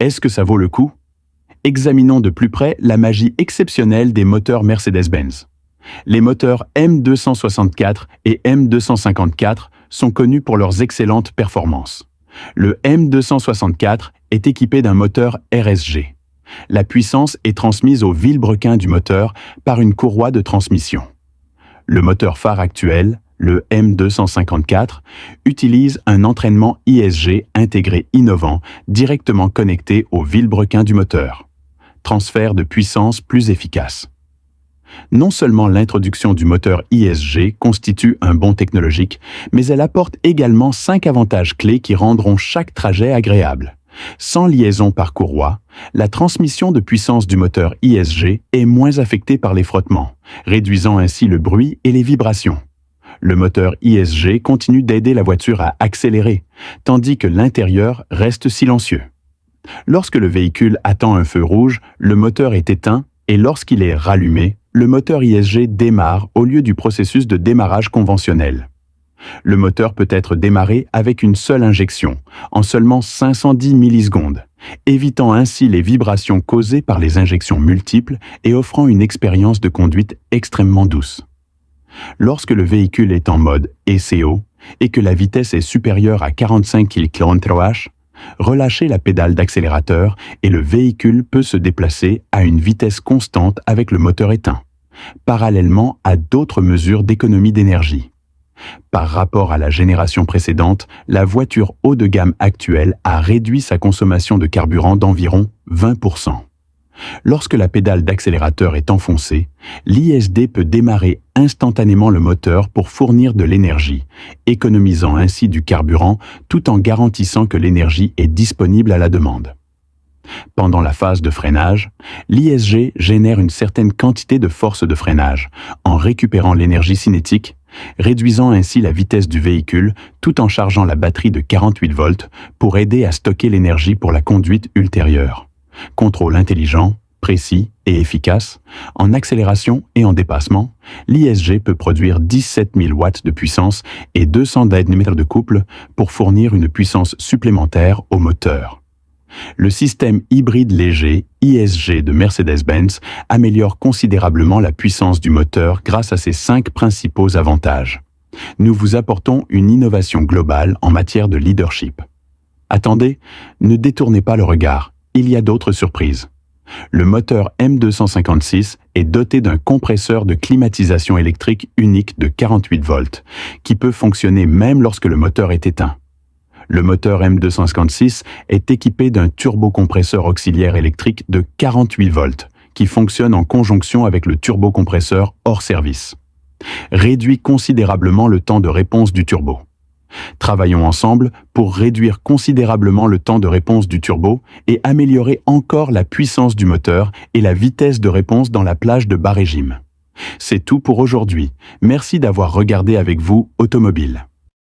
Est-ce que ça vaut le coup? Examinons de plus près la magie exceptionnelle des moteurs Mercedes-Benz. Les moteurs M264 et M254 sont connus pour leurs excellentes performances. Le M264 est équipé d'un moteur RSG. La puissance est transmise au vilebrequin du moteur par une courroie de transmission. Le moteur phare actuel, le M254, utilise un entraînement ISG intégré innovant directement connecté au vilebrequin du moteur. Transfert de puissance plus efficace. Non seulement l'introduction du moteur ISG constitue un bond technologique, mais elle apporte également 5 avantages clés qui rendront chaque trajet agréable. Sans liaison par courroie, la transmission de puissance du moteur ISG est moins affectée par les frottements, réduisant ainsi le bruit et les vibrations. Le moteur ISG continue d'aider la voiture à accélérer, tandis que l'intérieur reste silencieux. Lorsque le véhicule attend un feu rouge, le moteur est éteint et lorsqu'il est rallumé, le moteur ISG démarre au lieu du processus de démarrage conventionnel. Le moteur peut être démarré avec une seule injection, en seulement 510 millisecondes, évitant ainsi les vibrations causées par les injections multiples et offrant une expérience de conduite extrêmement douce. Lorsque le véhicule est en mode ECO et que la vitesse est supérieure à 45 km/h, relâchez la pédale d'accélérateur et le véhicule peut se déplacer à une vitesse constante avec le moteur éteint, parallèlement à d'autres mesures d'économie d'énergie. Par rapport à la génération précédente, la voiture haut de gamme actuelle a réduit sa consommation de carburant d'environ 20%. Lorsque la pédale d'accélérateur est enfoncée, l'ISD peut démarrer instantanément le moteur pour fournir de l'énergie, économisant ainsi du carburant tout en garantissant que l'énergie est disponible à la demande. Pendant la phase de freinage, l'ISG génère une certaine quantité de force de freinage, en récupérant l'énergie cinétique, réduisant ainsi la vitesse du véhicule tout en chargeant la batterie de 48 volts pour aider à stocker l'énergie pour la conduite ultérieure. Contrôle intelligent, précis et efficace, en accélération et en dépassement, l'ISG peut produire 17 000 watts de puissance et 200 Nm de couple pour fournir une puissance supplémentaire au moteur. Le système hybride léger ISG de Mercedes-Benz améliore considérablement la puissance du moteur grâce à ses 5 principaux avantages. Nous vous apportons une innovation globale en matière de leadership. Attendez, ne détournez pas le regard, il y a d'autres surprises. Le moteur M256 est doté d'un compresseur de climatisation électrique unique de 48 volts, qui peut fonctionner même lorsque le moteur est éteint. Le moteur M256 est équipé d'un turbocompresseur auxiliaire électrique de 48 volts, qui fonctionne en conjonction avec le turbocompresseur hors service. Réduit considérablement le temps de réponse du turbo. Travaillons ensemble pour réduire considérablement le temps de réponse du turbo et améliorer encore la puissance du moteur et la vitesse de réponse dans la plage de bas régime. C'est tout pour aujourd'hui. Merci d'avoir regardé avec vous Automobile.